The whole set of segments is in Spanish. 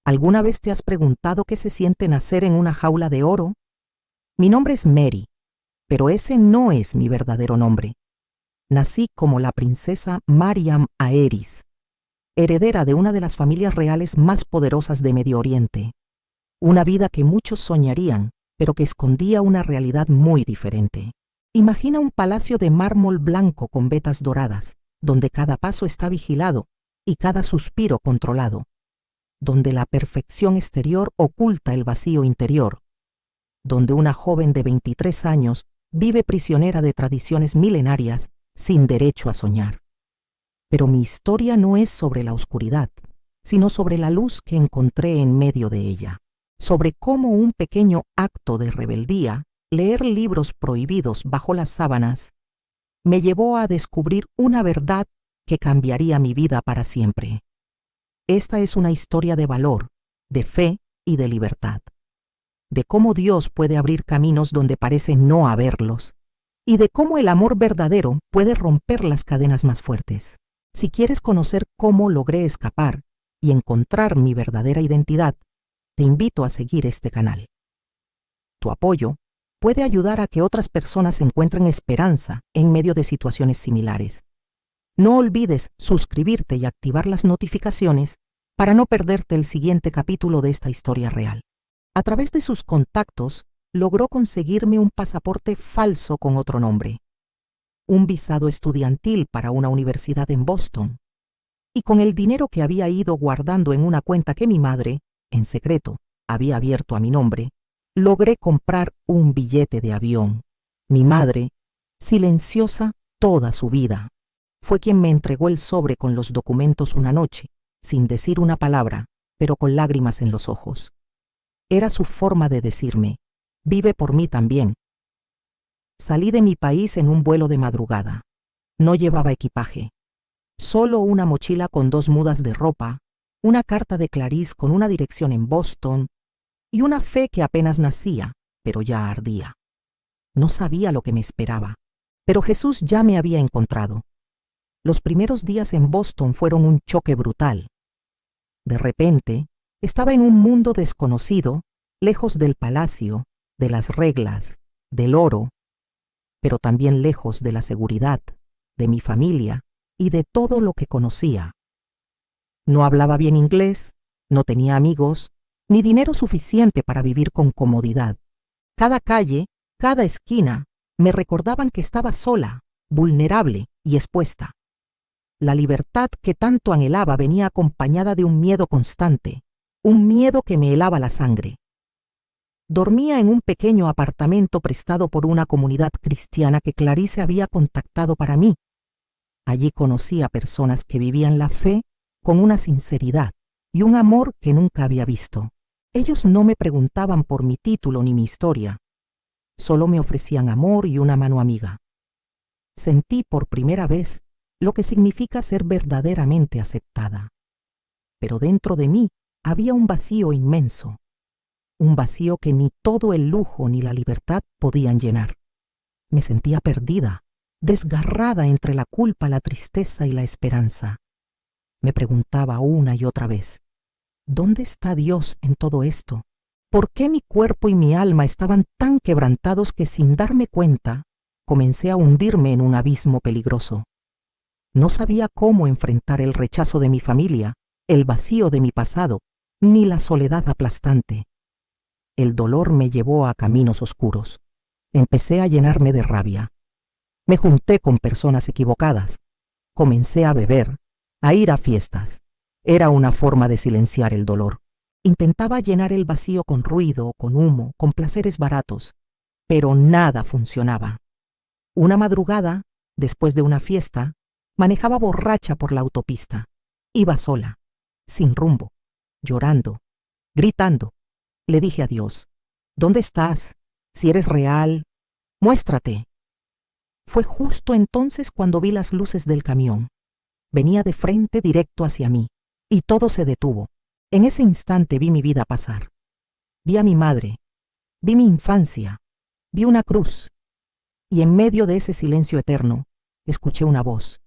¿Alguna vez te has preguntado qué se siente nacer en una jaula de oro? Mi nombre es Mary, pero ese no es mi verdadero nombre. Nací como la princesa Mariam Aeris, heredera de una de las familias reales más poderosas de Medio Oriente. Una vida que muchos soñarían, pero que escondía una realidad muy diferente. Imagina un palacio de mármol blanco con vetas doradas, donde cada paso está vigilado y cada suspiro controlado, donde la perfección exterior oculta el vacío interior, donde una joven de 23 años vive prisionera de tradiciones milenarias sin derecho a soñar. Pero mi historia no es sobre la oscuridad, sino sobre la luz que encontré en medio de ella, sobre cómo un pequeño acto de rebeldía, leer libros prohibidos bajo las sábanas, me llevó a descubrir una verdad que cambiaría mi vida para siempre. Esta es una historia de valor, de fe y de libertad, de cómo Dios puede abrir caminos donde parece no haberlos, y de cómo el amor verdadero puede romper las cadenas más fuertes. Si quieres conocer cómo logré escapar y encontrar mi verdadera identidad, te invito a seguir este canal. Tu apoyo puede ayudar a que otras personas encuentren esperanza en medio de situaciones similares. No olvides suscribirte y activar las notificaciones para no perderte el siguiente capítulo de esta historia real. A través de sus contactos, logró conseguirme un pasaporte falso con otro nombre, un visado estudiantil para una universidad en Boston, y con el dinero que había ido guardando en una cuenta que mi madre, en secreto, había abierto a mi nombre, logré comprar un billete de avión. Mi madre, silenciosa toda su vida, fue quien me entregó el sobre con los documentos una noche, sin decir una palabra, pero con lágrimas en los ojos. Era su forma de decirme: vive por mí también. Salí de mi país en un vuelo de madrugada. No llevaba equipaje. Solo una mochila con 2 mudas de ropa, una carta de Clarice con una dirección en Boston y una fe que apenas nacía, pero ya ardía. No sabía lo que me esperaba, pero Jesús ya me había encontrado. Los primeros días en Boston fueron un choque brutal. De repente, estaba en un mundo desconocido, lejos del palacio, de las reglas, del oro, pero también lejos de la seguridad, de mi familia y de todo lo que conocía. No hablaba bien inglés, no tenía amigos, ni dinero suficiente para vivir con comodidad. Cada calle, cada esquina, me recordaban que estaba sola, vulnerable y expuesta. La libertad que tanto anhelaba venía acompañada de un miedo constante, un miedo que me helaba la sangre. Dormía en un pequeño apartamento prestado por una comunidad cristiana que Clarice había contactado para mí. Allí conocí a personas que vivían la fe con una sinceridad y un amor que nunca había visto. Ellos no me preguntaban por mi título ni mi historia, solo me ofrecían amor y una mano amiga. Sentí por primera vez lo que significa ser verdaderamente aceptada. Pero dentro de mí había un vacío inmenso, un vacío que ni todo el lujo ni la libertad podían llenar. Me sentía perdida, desgarrada entre la culpa, la tristeza y la esperanza. Me preguntaba una y otra vez: ¿dónde está Dios en todo esto? ¿Por qué mi cuerpo y mi alma estaban tan quebrantados que sin darme cuenta comencé a hundirme en un abismo peligroso? No sabía cómo enfrentar el rechazo de mi familia, el vacío de mi pasado, ni la soledad aplastante. El dolor me llevó a caminos oscuros. Empecé a llenarme de rabia. Me junté con personas equivocadas. Comencé a beber, a ir a fiestas. Era una forma de silenciar el dolor. Intentaba llenar el vacío con ruido, con humo, con placeres baratos, pero nada funcionaba. Una madrugada, después de una fiesta, manejaba borracha por la autopista. Iba sola, sin rumbo, llorando, gritando. Le dije a Dios: ¿dónde estás? Si eres real, muéstrate. Fue justo entonces cuando vi las luces del camión. Venía de frente directo hacia mí, y todo se detuvo. En ese instante vi mi vida pasar. Vi a mi madre, vi mi infancia, vi una cruz, y en medio de ese silencio eterno, escuché una voz,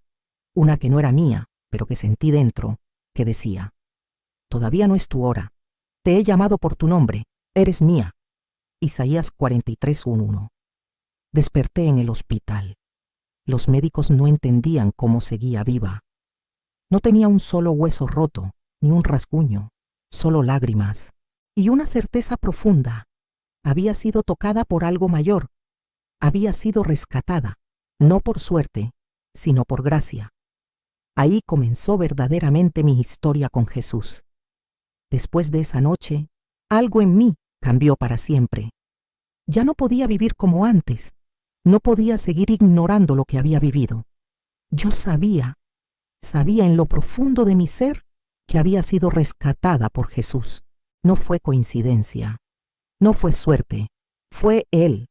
una que no era mía, pero que sentí dentro, que decía: todavía no es tu hora, Te he llamado por tu nombre, eres mía. Isaías 43:1. Desperté en el hospital. Los médicos no entendían cómo seguía viva. No tenía un solo hueso roto, ni un rasguño, solo lágrimas. Y una certeza profunda. Había sido tocada por algo mayor. Había sido rescatada, no por suerte, sino por gracia. Ahí comenzó verdaderamente mi historia con Jesús. Después de esa noche, algo en mí cambió para siempre. Ya no podía vivir como antes. No podía seguir ignorando lo que había vivido. Yo sabía en lo profundo de mi ser que había sido rescatada por Jesús. No fue coincidencia, no fue suerte, fue Él.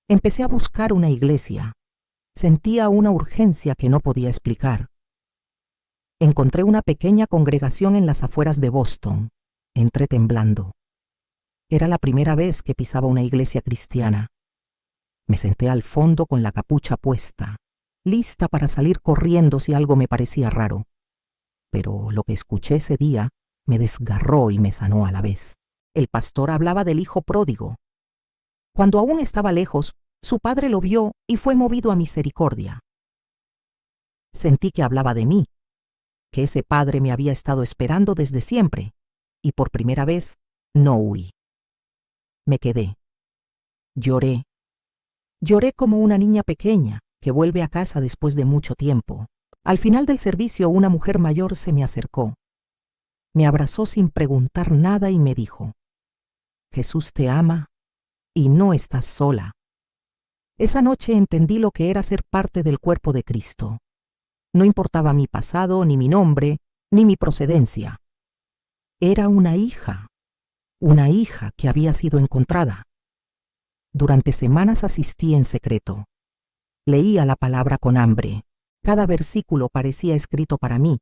Empecé a buscar una iglesia. Sentía una urgencia que no podía explicar. Encontré una pequeña congregación en las afueras de Boston. Entré temblando. Era la primera vez que pisaba una iglesia cristiana. Me senté al fondo con la capucha puesta, lista para salir corriendo si algo me parecía raro. Pero lo que escuché ese día me desgarró y me sanó a la vez. El pastor hablaba del hijo pródigo. Cuando aún estaba lejos, su padre lo vio y fue movido a misericordia. Sentí que hablaba de mí, que ese padre me había estado esperando desde siempre, y por primera vez no huí. Me quedé. Lloré. Lloré como una niña pequeña que vuelve a casa después de mucho tiempo. Al final del servicio, una mujer mayor se me acercó. Me abrazó sin preguntar nada y me dijo: Jesús te ama y no estás sola. Esa noche entendí lo que era ser parte del cuerpo de Cristo. No importaba mi pasado, ni mi nombre, ni mi procedencia. Era una hija que había sido encontrada. Durante semanas asistí en secreto. Leía la palabra con hambre. Cada versículo parecía escrito para mí.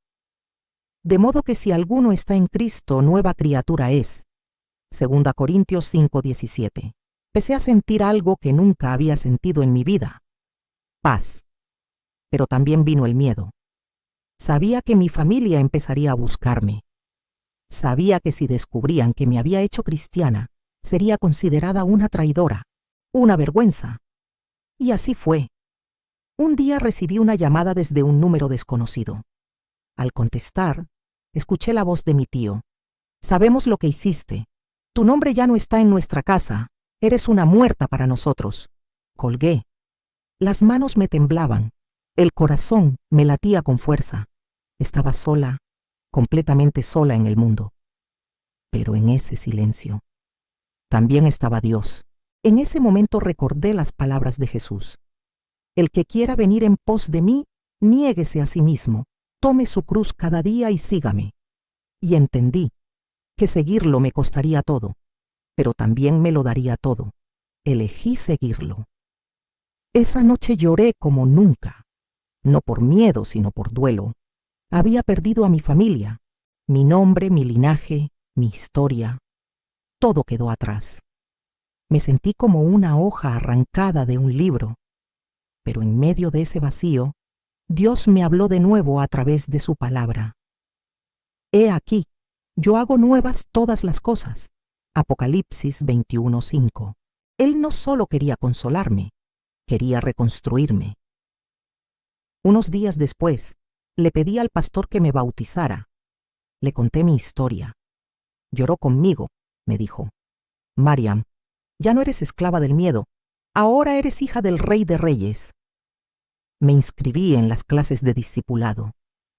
De modo que si alguno está en Cristo, nueva criatura es. 2 Corintios 5:17. Empecé a sentir algo que nunca había sentido en mi vida. Paz. Pero también vino el miedo. Sabía que mi familia empezaría a buscarme. Sabía que si descubrían que me había hecho cristiana, sería considerada una traidora, una vergüenza. Y así fue. Un día recibí una llamada desde un número desconocido. Al contestar, escuché la voz de mi tío. Sabemos lo que hiciste. Tu nombre ya no está en nuestra casa. Eres una muerta para nosotros. Colgué. Las manos me temblaban. El corazón me latía con fuerza. Estaba sola, completamente sola en el mundo. Pero en ese silencio, también estaba Dios. En ese momento recordé las palabras de Jesús. El que quiera venir en pos de mí, niéguese a sí mismo, tome su cruz cada día y sígame. Y entendí que seguirlo me costaría todo, pero también me lo daría todo. Elegí seguirlo. Esa noche lloré como nunca, no por miedo, sino por duelo. Había perdido a mi familia, mi nombre, mi linaje, mi historia. Todo quedó atrás. Me sentí como una hoja arrancada de un libro. Pero en medio de ese vacío, Dios me habló de nuevo a través de su palabra. He aquí, yo hago nuevas todas las cosas. Apocalipsis 21:5. Él no solo quería consolarme, quería reconstruirme. Unos días después, le pedí al pastor que me bautizara. Le conté mi historia. Lloró conmigo, me dijo. Mariam, ya no eres esclava del miedo, ahora eres hija del Rey de Reyes. Me inscribí en las clases de discipulado.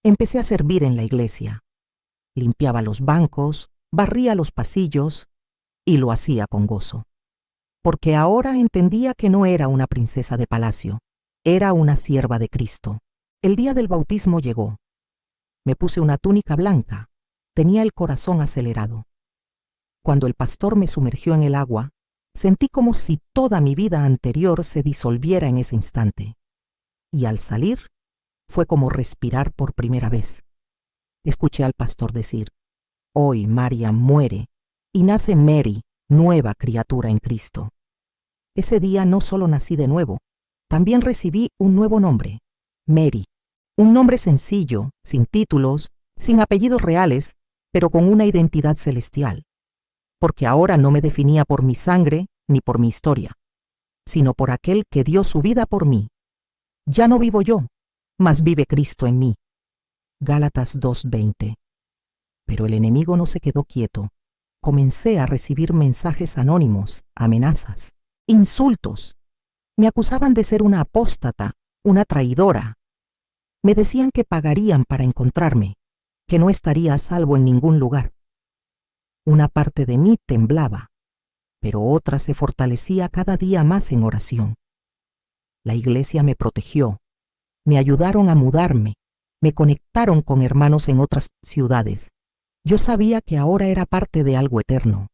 Empecé a servir en la iglesia. Limpiaba los bancos, barría los pasillos y lo hacía con gozo. Porque ahora entendía que no era una princesa de palacio, era una sierva de Cristo. El día del bautismo llegó. Me puse una túnica blanca. Tenía el corazón acelerado. Cuando el pastor me sumergió en el agua, sentí como si toda mi vida anterior se disolviera en ese instante. Y al salir, fue como respirar por primera vez. Escuché al pastor decir: hoy Mariam muere y nace Mary, nueva criatura en Cristo. Ese día no solo nací de nuevo, también recibí un nuevo nombre, Mary. Un nombre sencillo, sin títulos, sin apellidos reales, pero con una identidad celestial. porque ahora no me definía por mi sangre ni por mi historia, sino por aquel que dio su vida por mí. Ya no vivo yo, mas vive Cristo en mí. Gálatas 2:20. Pero el enemigo no se quedó quieto. Comencé a recibir mensajes anónimos, amenazas, insultos. Me acusaban de ser una apóstata, una traidora. Me decían que pagarían para encontrarme, que no estaría a salvo en ningún lugar. Una parte de mí temblaba, pero otra se fortalecía cada día más en oración. La iglesia me protegió, me ayudaron a mudarme, me conectaron con hermanos en otras ciudades. Yo sabía que ahora era parte de algo eterno.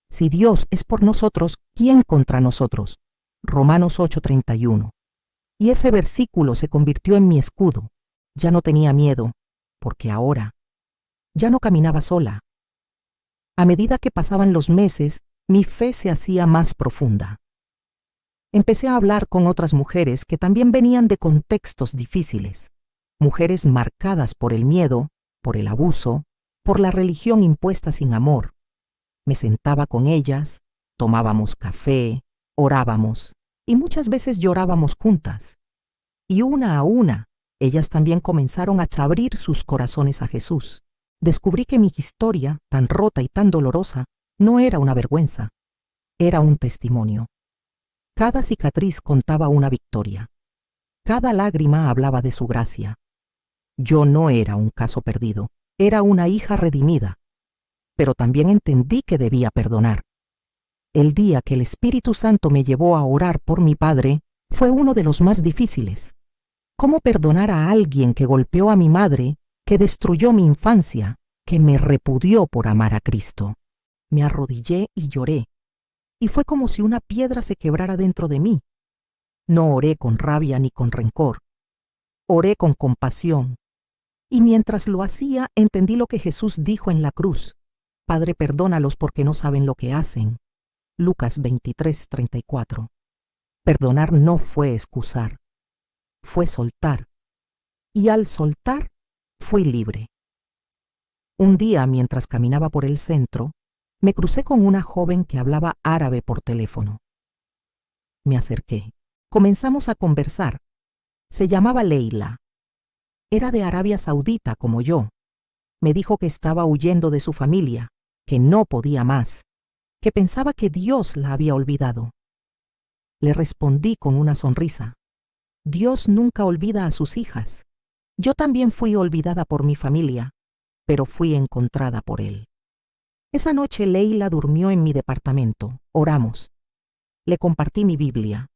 Si Dios es por nosotros, ¿quién contra nosotros? Romanos 8:31. Y ese versículo se convirtió en mi escudo. Ya no tenía miedo, porque ahora ya no caminaba sola. A medida que pasaban los meses, mi fe se hacía más profunda. Empecé a hablar con otras mujeres que también venían de contextos difíciles, mujeres marcadas por el miedo, por el abuso, por la religión impuesta sin amor. Me sentaba con ellas, tomábamos café, orábamos y muchas veces llorábamos juntas. Y una a una, ellas también comenzaron a abrir sus corazones a Jesús. Descubrí que mi historia, tan rota y tan dolorosa, no era una vergüenza, era un testimonio. Cada cicatriz contaba una victoria. Cada lágrima hablaba de su gracia. Yo no era un caso perdido, era una hija redimida. Pero también entendí que debía perdonar. El día que el Espíritu Santo me llevó a orar por mi padre fue uno de los más difíciles. ¿Cómo perdonar a alguien que golpeó a mi madre, que destruyó mi infancia, que me repudió por amar a Cristo? Me arrodillé y lloré, y fue como si una piedra se quebrara dentro de mí. No oré con rabia ni con rencor. Oré con compasión. Y mientras lo hacía, entendí lo que Jesús dijo en la cruz. Padre, perdónalos porque no saben lo que hacen. Lucas 23:34. Perdonar no fue excusar, fue soltar. Y al soltar, fui libre. Un día, mientras caminaba por el centro, me crucé con una joven que hablaba árabe por teléfono. Me acerqué. Comenzamos a conversar. Se llamaba Leila. Era de Arabia Saudita como yo. Me dijo que estaba huyendo de su familia, que no podía más, que pensaba que Dios la había olvidado. Le respondí con una sonrisa. Dios nunca olvida a sus hijas. Yo también fui olvidada por mi familia, pero fui encontrada por Él. Esa noche Leila durmió en mi departamento. Oramos. Le compartí mi Biblia.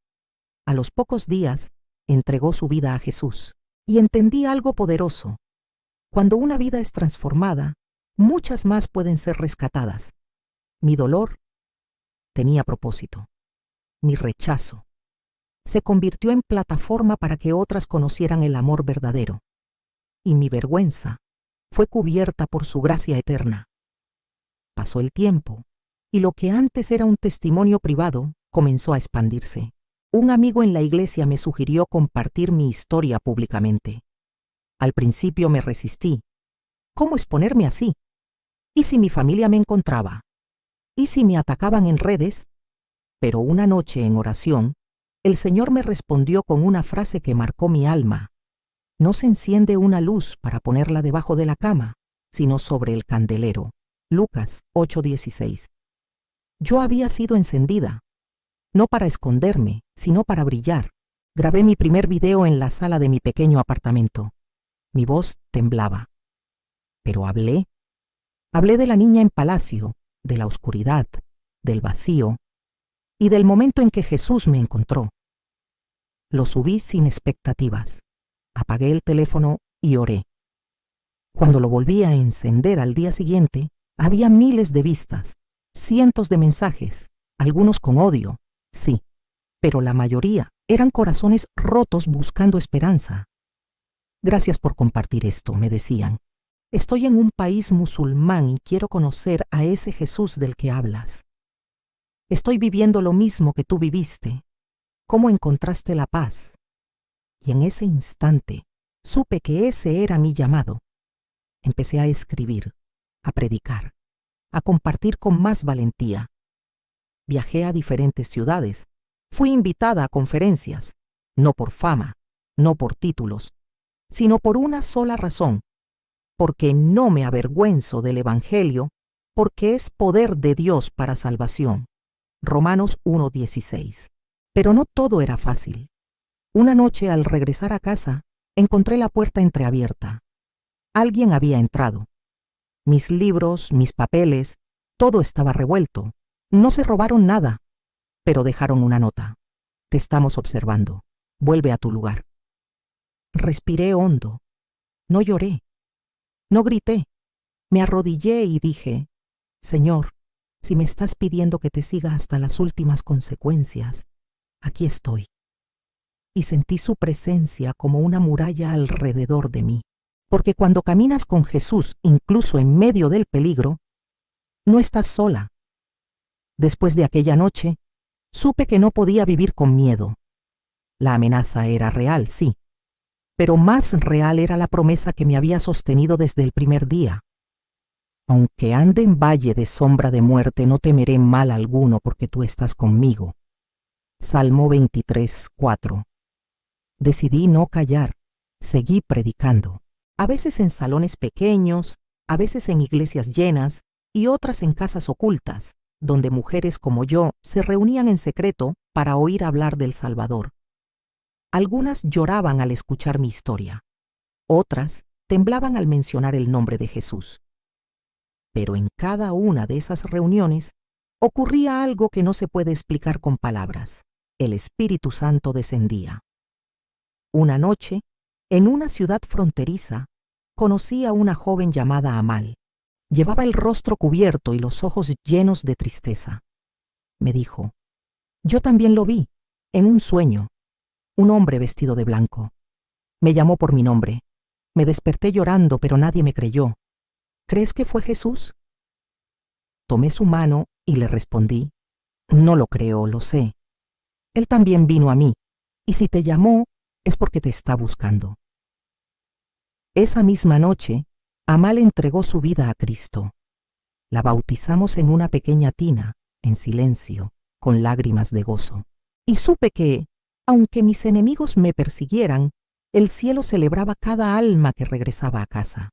A los pocos días, entregó su vida a Jesús. Y entendí algo poderoso. Cuando una vida es transformada, muchas más pueden ser rescatadas. Mi dolor tenía propósito. Mi rechazo se convirtió en plataforma para que otras conocieran el amor verdadero. Y mi vergüenza fue cubierta por su gracia eterna. Pasó el tiempo, y lo que antes era un testimonio privado comenzó a expandirse. Un amigo en la iglesia me sugirió compartir mi historia públicamente. Al principio me resistí. ¿Cómo exponerme así? ¿Y si mi familia me encontraba? ¿Y si me atacaban en redes? Pero una noche en oración, el Señor me respondió con una frase que marcó mi alma. No se enciende una luz para ponerla debajo de la cama, sino sobre el candelero. Lucas 8:16. Yo había sido encendida, no para esconderme, sino para brillar. Grabé mi primer video en la sala de mi pequeño apartamento. Mi voz temblaba. Pero hablé. Hablé de la niña en palacio, de la oscuridad, del vacío y del momento en que Jesús me encontró. Lo subí sin expectativas. Apagué el teléfono y oré. Cuando lo volví a encender al día siguiente, había miles de vistas, cientos de mensajes, algunos con odio, sí, pero la mayoría eran corazones rotos buscando esperanza. Gracias por compartir esto, me decían. Estoy en un país musulmán y quiero conocer a ese Jesús del que hablas. Estoy viviendo lo mismo que tú viviste. ¿Cómo encontraste la paz? Y en ese instante supe que ese era mi llamado. Empecé a escribir, a predicar. a compartir con más valentía. Viajé a diferentes ciudades. Fui invitada a conferencias, no por fama, no por títulos, sino por una sola razón, porque no me avergüenzo del Evangelio, porque es poder de Dios para salvación. Romanos 1:16. Pero no todo era fácil. Una noche, al regresar a casa, encontré la puerta entreabierta. Alguien había entrado. Mis libros, mis papeles, todo estaba revuelto. No se robaron nada, pero dejaron una nota. Te estamos observando. Vuelve a tu lugar. Respiré hondo. No lloré. No grité. Me arrodillé y dije, Señor, si me estás pidiendo que te siga hasta las últimas consecuencias, aquí estoy. Y sentí su presencia como una muralla alrededor de mí. Porque cuando caminas con Jesús, incluso en medio del peligro, no estás sola. Después de aquella noche, supe que no podía vivir con miedo. La amenaza era real, sí, pero más real era la promesa que me había sostenido desde el primer día. Aunque ande en valle de sombra de muerte, no temeré mal alguno porque tú estás conmigo. Salmo 23:4. Decidí no callar, seguí predicando. A veces en salones pequeños, a veces en iglesias llenas y otras en casas ocultas, donde mujeres como yo se reunían en secreto para oír hablar del Salvador. Algunas lloraban al escuchar mi historia, otras temblaban al mencionar el nombre de Jesús. Pero en cada una de esas reuniones ocurría algo que no se puede explicar con palabras. El Espíritu Santo descendía. Una noche, en una ciudad fronteriza, conocí a una joven llamada Amal. Llevaba el rostro cubierto y los ojos llenos de tristeza. Me dijo, yo también lo vi, en un sueño, un hombre vestido de blanco. Me llamó por mi nombre. Me desperté llorando, pero nadie me creyó. ¿Crees que fue Jesús? Tomé su mano y le respondí, no lo creo, lo sé. Él también vino a mí, y si te llamó, es porque te está buscando. Esa misma noche, Amal entregó su vida a Cristo. La bautizamos en una pequeña tina, en silencio, con lágrimas de gozo. Y supe que, aunque mis enemigos me persiguieran, el cielo celebraba cada alma que regresaba a casa.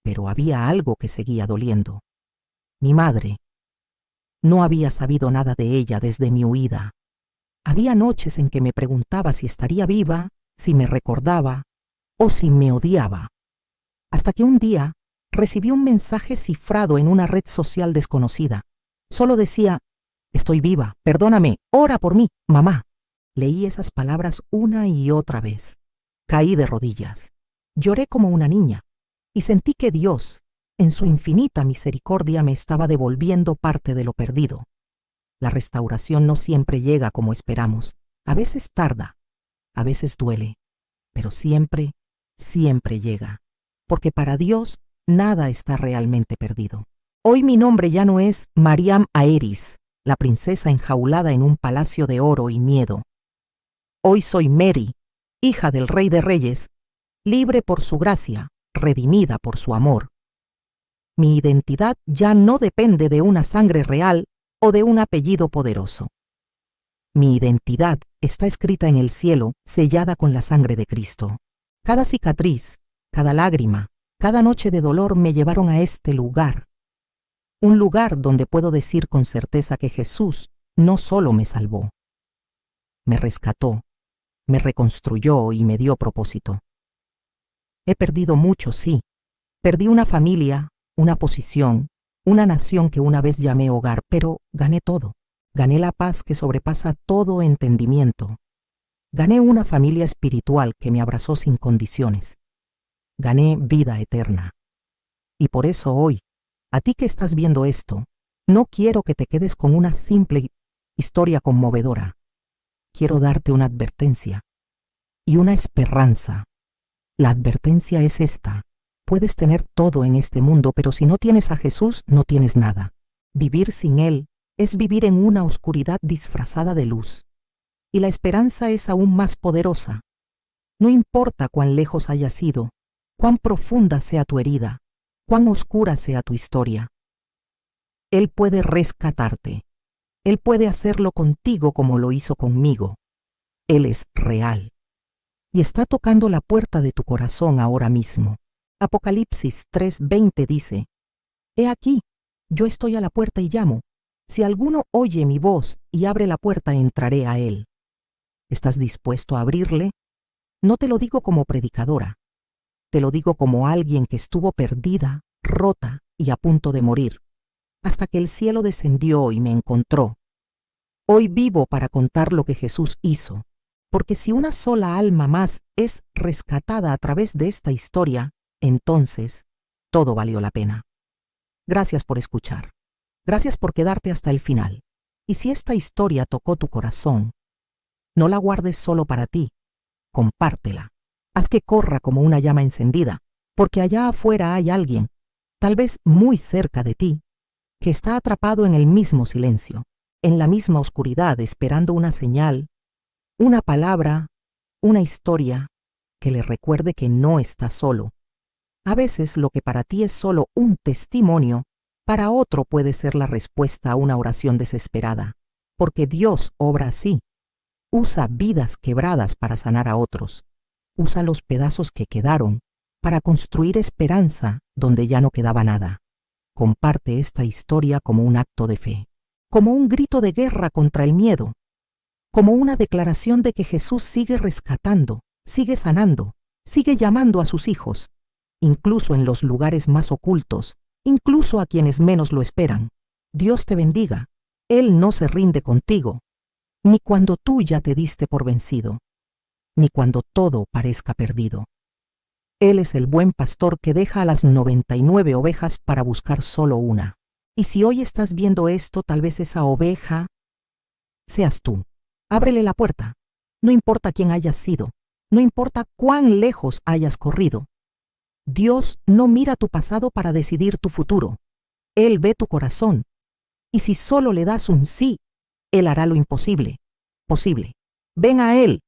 Pero había algo que seguía doliendo. Mi madre. No había sabido nada de ella desde mi huida. Había noches en que me preguntaba si estaría viva, si me recordaba o si me odiaba. Hasta que un día recibí un mensaje cifrado en una red social desconocida. Solo decía, estoy viva, perdóname, ora por mí, mamá. Leí esas palabras una y otra vez. Caí de rodillas. Lloré como una niña y sentí que Dios, en su infinita misericordia, me estaba devolviendo parte de lo perdido. La restauración no siempre llega como esperamos. A veces tarda, a veces duele, pero siempre, siempre llega. Porque para Dios nada está realmente perdido. Hoy mi nombre ya no es Mariam Aeris, la princesa enjaulada en un palacio de oro y miedo. Hoy soy Mary, hija del Rey de Reyes, libre por su gracia, redimida por su amor. Mi identidad ya no depende de una sangre real o de un apellido poderoso. Mi identidad está escrita en el cielo, sellada con la sangre de Cristo. Cada cicatriz, cada lágrima, cada noche de dolor me llevaron a este lugar. Un lugar donde puedo decir con certeza que Jesús no solo me salvó, me rescató, me reconstruyó y me dio propósito. He perdido mucho, sí. Perdí una familia, una posición, una nación que una vez llamé hogar, pero gané todo. Gané la paz que sobrepasa todo entendimiento. Gané una familia espiritual que me abrazó sin condiciones. Gané vida eterna. Y por eso hoy, a ti que estás viendo esto, no quiero que te quedes con una simple historia conmovedora. Quiero darte una advertencia y una esperanza. La advertencia es esta. Puedes tener todo en este mundo, pero si no tienes a Jesús, no tienes nada. Vivir sin Él es vivir en una oscuridad disfrazada de luz. Y la esperanza es aún más poderosa. No importa cuán lejos hayas ido, cuán profunda sea tu herida, cuán oscura sea tu historia. Él puede rescatarte. Él puede hacerlo contigo como lo hizo conmigo. Él es real. Y está tocando la puerta de tu corazón ahora mismo. Apocalipsis 3:20 dice: He aquí, yo estoy a la puerta y llamo. Si alguno oye mi voz y abre la puerta, entraré a él. ¿Estás dispuesto a abrirle? No te lo digo como predicadora. Te lo digo como alguien que estuvo perdida, rota y a punto de morir, hasta que el cielo descendió y me encontró. Hoy vivo para contar lo que Jesús hizo, porque si una sola alma más es rescatada a través de esta historia, entonces todo valió la pena. Gracias por escuchar. Gracias por quedarte hasta el final. Y si esta historia tocó tu corazón, no la guardes solo para ti, compártela. Haz que corra como una llama encendida, porque allá afuera hay alguien, tal vez muy cerca de ti, que está atrapado en el mismo silencio, en la misma oscuridad, esperando una señal, una palabra, una historia que le recuerde que no está solo. A veces lo que para ti es solo un testimonio, para otro puede ser la respuesta a una oración desesperada, porque Dios obra así. Usa vidas quebradas para sanar a otros. Usa los pedazos que quedaron para construir esperanza donde ya no quedaba nada. Comparte esta historia como un acto de fe, como un grito de guerra contra el miedo, como una declaración de que Jesús sigue rescatando, sigue sanando, sigue llamando a sus hijos, incluso en los lugares más ocultos, incluso a quienes menos lo esperan. Dios te bendiga. Él no se rinde contigo, ni cuando tú ya te diste por vencido, ni cuando todo parezca perdido. Él es el buen pastor que deja a las 99 ovejas para buscar solo una. Y si hoy estás viendo esto, tal vez esa oveja seas tú. Ábrele la puerta. No importa quién hayas sido, no importa cuán lejos hayas corrido. Dios no mira tu pasado para decidir tu futuro. Él ve tu corazón. Y si solo le das un sí, Él hará lo imposible, posible. Ven a Él.